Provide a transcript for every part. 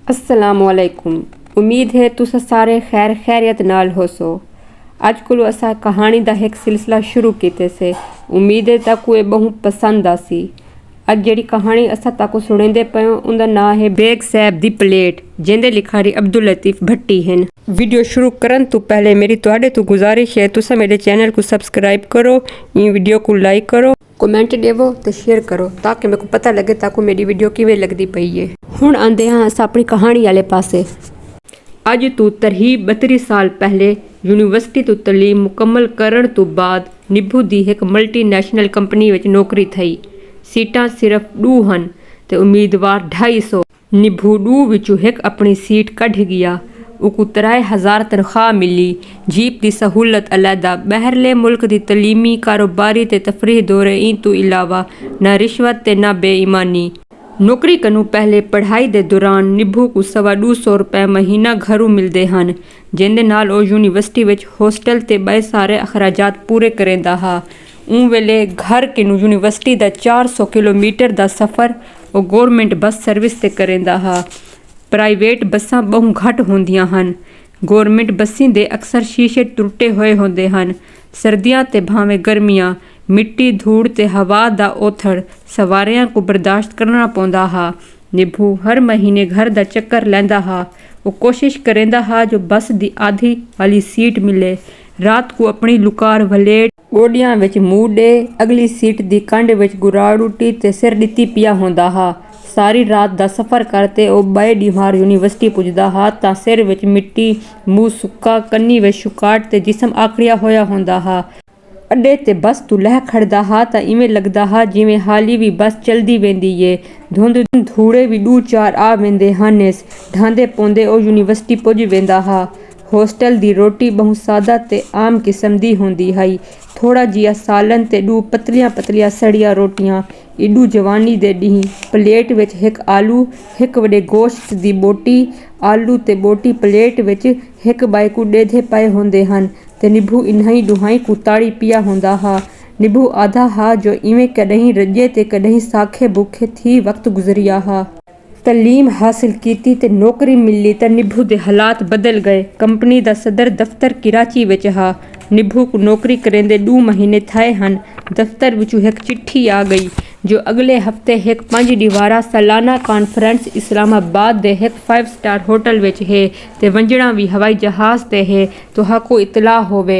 अस्सलामुअलैकुम। उम्मीद है तुस सारे खैर खैरियत नाल होसो। अज कोलो असा कहानी दा एक सिलसिला शुरू कीते से। उम्मीद है ताकू ये बहु पसंद आसी। अज जेड़ी कहानी असा ताकू सुनेंदे पयो उनदा नाम है बेग साहब दी प्लेट, जिंदे लिखारी अब्दुल लतीफ भट्टी हैं। वीडियो शुरू करन तो पहले मेरी तुहाडे तो गुजारिश है तुसा मेरे चैनल को सब्सक्राइब करो, इन वीडियो को लाइक करो, कमेंट देवो तो शेयर करो ताकि मेरे को पता लगे ताकू मेरी वीडियो किवें लगदी पई है। हुण आंदे हां अस अपनी कहानी वाले पासे। अज तो तरहीब 32 साल पहले यूनिवर्सिटी तो तलीम मुकम्मल करण तो बाद निभू दी एक मल्टीनैशनल कंपनी विच नौकरी थई। सीटां सिर्फ 2 हन ते उम्मीदवार 250। निभू 2 विचों एक अपनी सीट कढ गया। उको 3000 तनख्वाह मिली। जीप दी सहूलत अलहदा, बहरले मुल्क दी तलीमी कारोबारी ते तफरीह दौरे इन तो इलावा ना रिश्वत ते ना बेईमानी। नौकरी कनू पहले पढ़ाई दे दौरान निभू को 250 रुपए महीना घरों मिलते हैं, जिंदे नाल ओ यूनिवर्सिटी विच होस्टल ते बड़े सारे अखराजात पूरे करेंदा हा। उन वेले घर किनू यूनिवर्सिटी दा 400 किलोमीटर दा सफ़र ओ गौरमेंट बस सर्विस ते करेंदा हा। प्राइवेट बसां बहु घट होंदियां हन। गौरमेंट बसें दे अक्सर शीशे टुटे हुए होंदे हन। सर्दियां ते भावें गर्मियां, मिट्टी धूड़ ते हवा दा ओथड़ सवारियां को बर्दाश्त करना पौंदा हा। निभू हर महीने घर दा चक्कर लैंदा हा। वो कोशिश करेंदा हा जो बस दी आधी वाली सीट मिले। रात को अपनी लुकार वलेट गोडियां विच मूंह डे अगली सीट दी कंड विच गुराड़ उठी ते सिर डिती पिया होंदा हा। सारी रात दा सफ़र करते ओ बे डीमार यूनिवर्सिटी पुजदा हा तां सिर विच मिट्टी, मूँह सुक्का, कन्नी विच शुकाट ते जिस्म आकड़िया होया होंदा हा। अड्डे ते बस तू लह खड़दा हा तां इवें लगदा हा जिवें हाली भी बस चलदी वेंदी ए। धुंध धूड़े भी 2-4 आ वेंदे हनेस। ढांदे पौंदे ओ यूनिवर्सिटी पुज वेंदा हा। होस्टल दी रोटी बहु सादा ते आम किस्म दी होंदी हई। थोड़ा जिहा सालन ते 2 पतलियां पतलियां सड़िया रोटियां। इडू जवानी दे ॾींहुं प्लेट विच हिक आलू, हिक वॾे गोश्त दी बोटी। आलू ते बोटी प्लेट विच हिक ॿाए को ॾेधे पए होंदे हन ते निभू इन्हाई ॾुहाई को ताड़ी पिया होंदा हा। निभू आधा हा जो इवें कॾहिं रॼे ते कॾहिं साखे बुखे थी वक्त गुज़रिया हा। तलीम हासिल कीती ते नौकरी मिली त निभू दे हालात बदल गए। कंपनी दा सदर दफ्तर कराची विच हा। निभू को नौकरी करेंदे 2 महीने थाए हन। दफ्तर विचों एक चिट्ठी आ गई जो अगले हफ्ते एक 5 दीवारा सालाना कॉन्फ्रेंस इस्लामाबाद दे एक 5 स्टार होटल विच है ते वंजणा भी हवाई जहाज ते है तो हाको इतला होवे।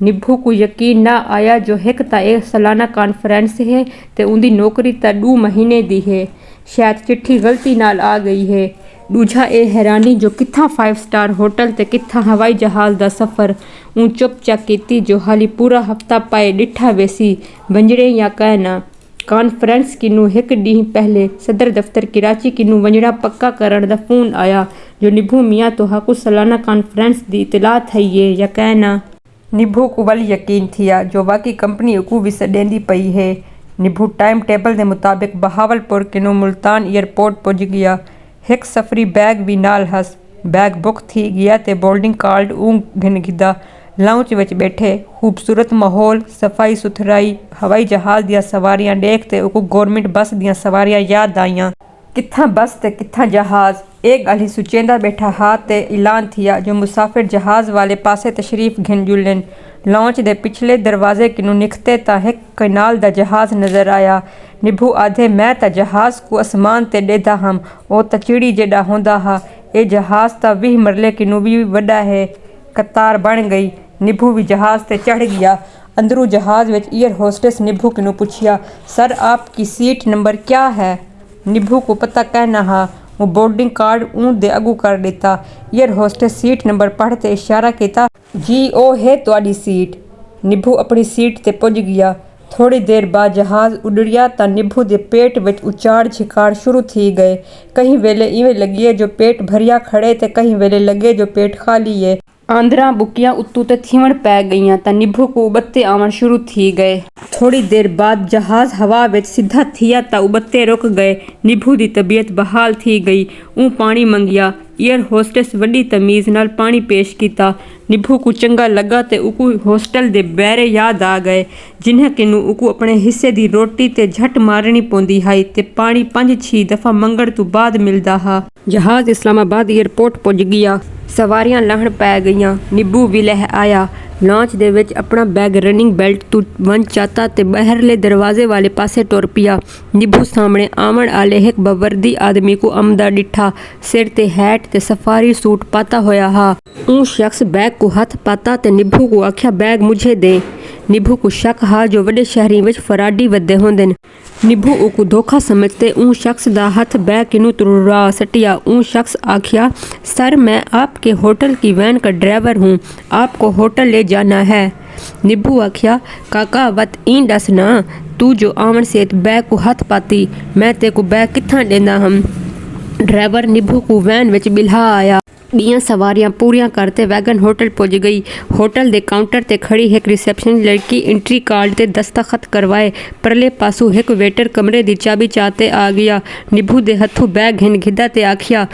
निभू को यकीन ना आया जो एक ता एक सालाना कॉन्फ्रेंस है ते उनकी नौकरी ता 2 महीने दी है। शायद चिट्ठी गलती नाल आ गई है। दूजा ए हैरानी जो कित्था 5 स्टार होटल ते कित्था हवाई जहाज दा सफ़र। ऊँ चुप चाक कीती जो हाली पूरा हफ्ता पाए डिठा वेसी वंजड़े या कहना। कॉन्फ्रेंस किनू एक ॾींहुं पहले सदर दफ्तर कराची किनू वंजड़ा पक्का करण दा फोन आया जो निभू मियाँ तो हाकू सालाना कॉन्फ्रेंस दी इतला थई है या कहना। निभू को वल यकीन थिया जो वाकई कंपनी को भी सॾेंदी पई है। निभू टाइम टेबल के मुताबिक बहावलपुर किनू मुल्तान एयरपोर्ट पुज गया। एक सफरी बैग भी नाल हस। बैग बुक थी गया ते बोर्डिंग कार्ड ऊँ घिन गिदा। लाउंज विच बैठे खूबसूरत माहौल, सफाई सुथराई, हवाई जहाज दियां सवारियां देख ते उको गवर्नमेंट बस दियां सवारियां याद आईयां। कित्था बस ते कित्था जहाज। एक गल ही सुचेंदा बैठा हा ते ऐलान थिया जो मुसाफिर जहाज वाले पासे तशरीफ घिन जुलन। लॉन्च दे पिछले दरवाजे किनू निकते ता एक कैनाल दा जहाज नजर आया। निभू आधे मैं ता जहाज को आसमान ते ॾेदा हम, ओ ता चिड़ी जेड़ा होंदा हा। ए जहाज ता 20 मरले किनू भी वड्डा है। कतार बन गई। निभू भी जहाज ते चढ़ गया। अंदरू जहाज विच एयर होस्टेस निभू किनू पूछिया, सर आपकी सीट नंबर क्या है? निभू को पता कहना हा। वो बोर्डिंग कार्ड ऊँ दे अगू कर देता। एयर होस्टेस सीट नंबर पढ़ते इशारा किया, जी ओ है तुहाडी सीट। निभू अपनी सीट ते पुज गया। थोड़ी देर बाद जहाज उड़िया ता निभू दे पेट विच उचाड़ छिकाड़ शुरू थी गए। कहीं वेले इवें लगिए जो पेट भरिया खड़े ते कहीं वेले लगे जो पेट खाली है। आंदरा बुकियां उत्तू ते थीवण पै गईयां ता निभू को उबत्ते आवन शुरू थी गए। थोड़ी देर बाद जहाज हवा विच सीधा थिया ता उबत्ते रुक गए। निभू दी तबीयत बहाल थी गई। ऊँ पानी मंगिया। ਏਅਰ ਹੋਸਟੈਸ ਵੱਡੀ ਤਮੀਜ਼ ਨਾਲ ਪਾਣੀ ਪੇਸ਼ ਕੀਤਾ। ਨਿੱਭੂ ਕੋ ਚੰਗਾ ਲੱਗਾ ਤੇ ਉਕੂ ਹੋਸਟਲ ਦੇ ਬੈਰੇ ਯਾਦ ਆ ਗਏ ਜਿਨ੍ਹਾਂ ਕਿਨੂੰ ਉਕੂ ਆਪਣੇ ਹਿੱਸੇ ਦੀ ਰੋਟੀ ਤੇ ਝਟ ਮਾਰਨੀ ਪਉਂਦੀ ਹੈ ਤੇ ਪਾਣੀ 5-6 ਦਫਾ ਮੰਗਣ ਤੋਂ ਬਾਅਦ ਮਿਲਦਾ ਹਾ। ਜਹਾਜ਼ ਇਸਲਾਮਾਬਾਦ ਏਅਰਪੋਰਟ ਪੁੱਜ ਗਿਆ। ਸਵਾਰੀਆਂ ਲਾਹਣ ਪੈ ਗਈਆਂ। ਨਿੱਭੂ ਵੀ ਲਹਿ ਆਇਆ। ਲਾਂਚ ਦੇ ਵਿੱਚ ਆਪਣਾ ਬੈਗ ਰਨਿੰਗ ਬੈਲਟ ਤੋਂ ਵੰਝ ਚਾਤਾ ਤੇ ਬਾਹਰਲੇ ਦਰਵਾਜ਼ੇ ਵਾਲੇ ਪਾਸੇ ਟੁਰ ਪਿਆ। ਨਿੱਭੂ ਸਾਹਮਣੇ ਆਵਣ ਵਾਲੇ ਇੱਕ ਬਵਰਦੀ ਆਦਮੀ को आमदा डिठा। सिर ते हैट ते सफारी सूट पाता होया हा। ऊ शख्स बैग को हथ पाता ते निभू को आख्या बैग मुझे दे। निभू को शक हा जो वड्डे शहरी विच फराडी वधे होंदे न। निभू उको धोखा समझते ऊ शख्स दा हथ बैग किनू तुरा सटिया। ऊ शख्स आख्या सर मैं आपके होटल की वैन का ड्राइवर हूँ, आपको होटल ले जाना है। निभू आख्या काका वत ई दस ना तू जो आवन से बैग को हथ पाती मैं ते को बैग कित्थां देंदा हम। ड्राइवर निभू को वैन विच बिल्हा आया। 2 सवारियां पूरियां करते वैगन होटल पुज गई। होटल दे काउंटर ते खड़ी एक रिसेप्शन लड़की एंट्री कार्ड ते दस्तखत करवाए। परले पासू एक वेटर कमरे दी चाबी चाहते आ गया। निभू दे हथों बैग घिन घिदा ते आखिया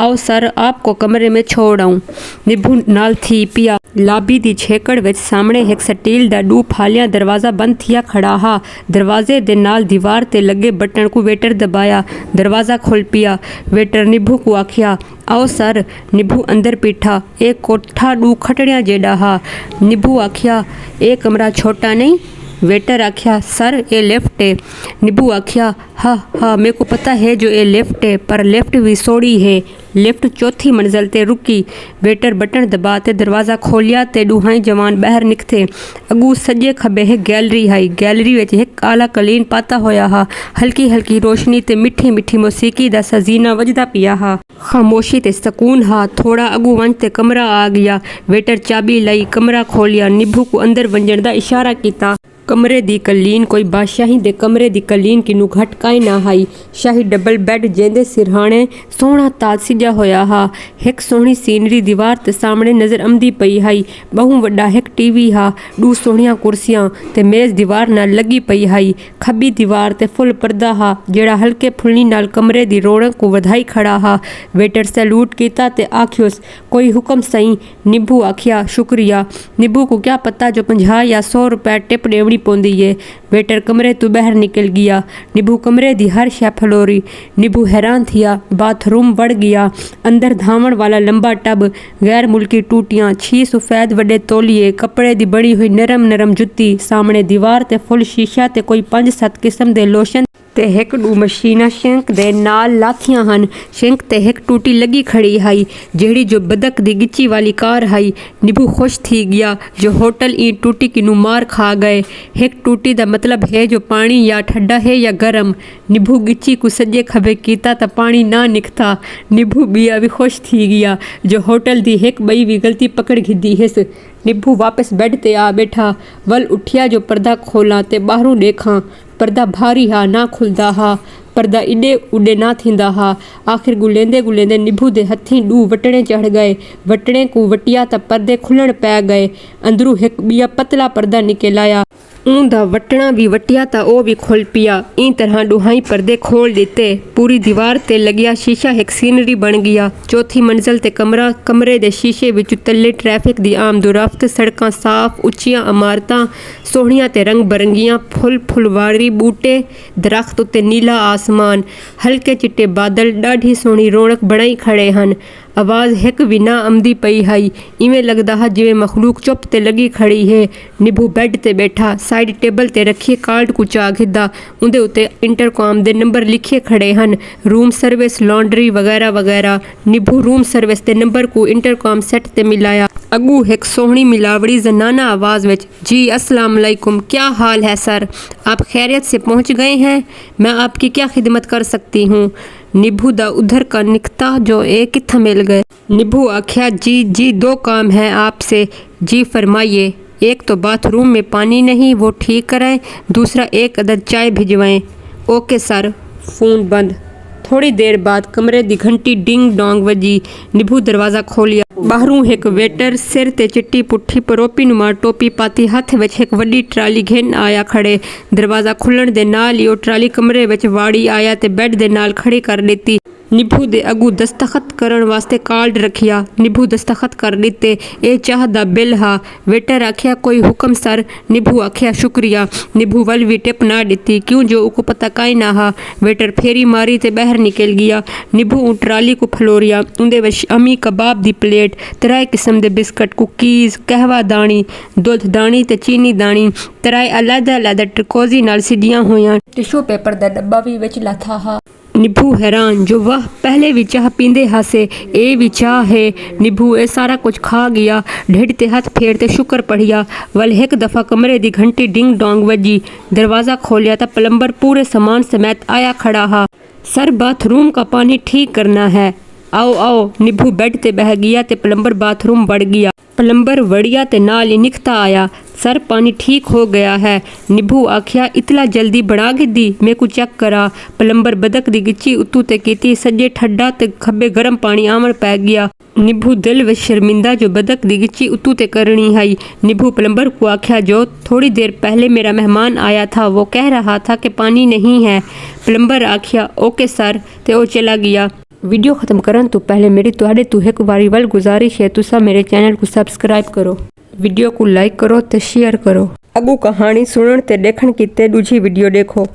आओ सर आपको कमरे में छोड़ आऊं। निभू नाल थी पिया। लाबी दी छेकड़ विच सामने एक स्टील दा 2 फालियां दरवाज़ा बंद थिया खड़ा हा। दरवाजे दे नाल दीवार ते लगे बटन को वेटर दबाया। दरवाज़ा खुल पिया। वेटर निभू को आखिया आओ सर। निभू अंदर पीठा। एक कोठा 2 खटड़ियां जेड़ा हा। निभू आखिया ए कमरा छोटा नहीं। वेटर आख्या सर ये लिफ्ट है। निभू आख्या हाँ मेरे को पता है जो ये लिफ्ट है पर लिफ्ट भी सोड़ी है। लिफ्ट 4थी मंजिल ते रुकी। वेटर बटन दबाते दरवाज़ा खोलिया ते दुहाई जवान बाहर निकथे। अगू सजे खबे है गैलरी है। गैलरी विच एक आला कलीन पाता होया हा। हल्की हल्की रोशनी ते मिठी मिठी मौसीकी दा सजीना वजदा पिया हा। खामोशी ते सकून हा। थोड़ा अगू वंज ते कमरा आ गया। वेटर चाबी लई कमरा खोलिया। निभू को अंदर वंजण दा इशारा किया। कमरे दी कलीन कोई बादशाही दे कमरे दी कलीन किनू घट काई ना हाई। शाही डबल बेड जेंदे सिरहाने सोहना ताज सिजा होया हा। एक सोहनी सीनरी दीवार ते सामने नजर आमदी पई हाई। बहु वड्डा एक टीवी हा। 2 सोहणियां कुर्सियां ते मेज दीवार नाल लगी पई हाई। खब्बी दीवार ते फुल पर्दा हा जेड़ा हल्के फुल्ली नाल कमरे दी रौनक को वधाई खड़ा हा। वेटर सैल्यूट कीता ते आखियोस कोई हुक्म सही। निभू आखिया शुक्रिया। निभू को क्या पता जो 50 या 100 रुपए टिप देवनी पौंदी है। वेटर कमरे तो बाहर निकल गया। निभू कमरे दी हर शै फलोरी। निभू हैरान थिया। बाथरूम बढ़ गया। अंदर धावण वाला लंबा टब, गैर मुल्की टूटियां, 6 सफेद वड्डे तौलिए, कपड़े दी बनी हुई नरम नरम जुत्ती, सामने दीवार ते फुल शीशा ते कोई 5-7 किस्म दे लोशन ते 1-2 मशीना शिंक दे नाल लाथियां हन। शिंक ते एक टूटी लगी खड़ी हाई जेड़ी जो बदक दी गिच्ची वाली कार हाई। निभू खुश थी गया जो होटल ई टूटी किनू मार खा गए। एक टूटी दा मतलब है जो पानी या ठंडा है या गर्म। निभू गिच्ची को सजे खबे कीता ता पानी ना निकता। निभू बिया भी खुश थी गया जो होटल दी एक बई भी गलती पकड़ घिदी हिस। निभू वापस बेड ते आ बैठा। वल उठिया जो पर्दा खोला ते बाहरों देखा। पर्दा भारी हा ना खुलदा हा। पर्दा इडे उडे ना थींदा हा। आखिर गुलेंदे गुलेंदे निभू दे हथीं 2 वटड़े चढ़ गए। वटड़े को वटिया ता पर्दे खुलण पै गए। अंदरू एक बिया पतला पर्दा निकल आया। ऊंदा वटना भी वटिया ता ओ भी खुल पिया। ई तरह दुहाई पर्दे खोल दिते। पूरी दीवार ते लगिया शीशा एक सीनरी बन गया। 4थी मंजिल ते कमरा। कमरे दे शीशे विच तले ट्रैफिक दी आमदोरफ्त, सड़कां साफ, उच्चियां इमारतां सोहणियां ते रंग बरंगियां, फुलवारी बूटे, दरख्त उत्ते नीला आसमान, हल्के चिट्टे बादल डाढ़ी सोहनी रौनक बनाई खड़े हन। आवाज़ एक भी ना आमदी पई हाई। इवें लगदा हा जिवें मखलूक चुप ते लगी खड़ी है। निभू बेड ते बैठा। साइड टेबल ते रखिए कार्ड को चा खिदा। उंदे उत्ते इंटरकॉम दे नंबर लिखे खड़े हन। रूम सर्विस, लॉन्ड्री वगैरह वगैरह। निभू रूम सर्विस दे नंबर को इंटरकॉम सेट ते मिलाया। अगू एक सोहनी मिलावड़ी जनाना आवाज़ विच जी अस्सलाम वालेकुम, क्या हाल है सर? आप खैरियत से पहुँच गए हैं? मैं आपकी क्या खिदमत कर सकती हूँ? निभू दा उधर का निकता जो एक कित्था मिल गए। निभू आख्या जी 2 काम है आपसे। जी फरमाइए। एक तो बाथरूम में पानी नहीं वो ठीक कराएं। दूसरा 1 अदद चाय भिजवाएं। Okay sir. फ़ोन बंद। थोड़ी देर बाद कमरे दी घंटी डिंग डोंग वजी। निभू दरवाज़ा खोलिया। बाहरों एक वेटर सिर ते चिट्टी पुट्ठी परोपी नुमा टोपी पाती हथ विच एक वड्डी ट्राली घिन आया खड़े। दरवाज़ा खुलण दे नाल ही ओ ट्राली कमरे विच वाड़ी आया ते बेड दे नाल खड़ी कर दिती। ਨਿਭੂ ਦੇ ਅੱਗੂ ਦਸਤਖਤ ਕਰਨ ਵਾਸਤੇ ਕਾਰਡ ਰੱਖਿਆ। ਨਿਭੂ ਦਸਤਖਤ ਕਰ ਦਿੱਤੇ। ਇਹ ਚਾਹ ਦਾ ਬਿੱਲ ਹਾ। ਵੇਟਰ ਆਖਿਆ ਕੋਈ ਹੁਕਮ ਸਰ। ਨਿਭੂ ਆਖਿਆ ਸ਼ੁਕਰੀਆ। ਨਿਭੂ ਵੱਲ ਵੀ ਟਿਪ ਨਾ ਦਿੱਤੀ क्यों जो उको पता काई ना हा। वेटर फेरी मारी ते बहर निकल गया। निभू ट्राली को फलोरिया। उंदे विच अमी कबाब दी प्लेट, 3 किस्म दे बिस्कट, कुकीज़, कहवा दानी, दुध दानी ते चीनी दानी, 3 अलग-अलग टरकोजी नाल सिदियां होइयां। टिशू पेपर दा डब्बा भी विच लाथा हा। निभू हैरान जो वाह पहले भी चाह पींदे हासे ए भी चाह है। निभू ए सारा कुछ खा गया। ढिड ते हथ फेरते शुक्र पढ़िया। वल एक दफ़ा कमरे दी घंटी डिंग डोंग वजी। दरवाज़ा खोलिया तो प्लम्बर पूरे सामान समेत आया खड़ा हा। सर बाथरूम का पानी ठीक करना है। आओ आओ। निभू बेड ते बह गया ते प्लम्बर बाथरूम बढ़ गया। प्लम्बर वड़िया ते नाल ही निकता आया। सर पानी ठीक हो गया है। निभू आखिया इतला जल्दी बना गिद्दी मैं को चेक करा। प्लम्बर बदक दी गिच्ची उत्तू ते कीती। सज्जे ठड्डा ते खब्बे गर्म पानी आमण पै गया। निभू दिल विच शर्मिंदा जो बदक दी गिच्ची उत्तू ते करनी आई। निभू प्लम्बर को आखिया जो थोड़ी देर पहले मेरा मेहमान आया था वो कह रहा था कि पानी नहीं है। प्लम्बर आखिया ओके सर ते ओ चला गया। वीडियो खत्म करन तो पहले मेरी तुहाडे तो एक बारी वल गुजारिश है तुसा मेरे चैनल को सब्सक्राइब करो, वीडियो को लाइक करो ते शेयर करो। अगू कहानी सुनन ते देखण कीते दूजी वीडियो देखो।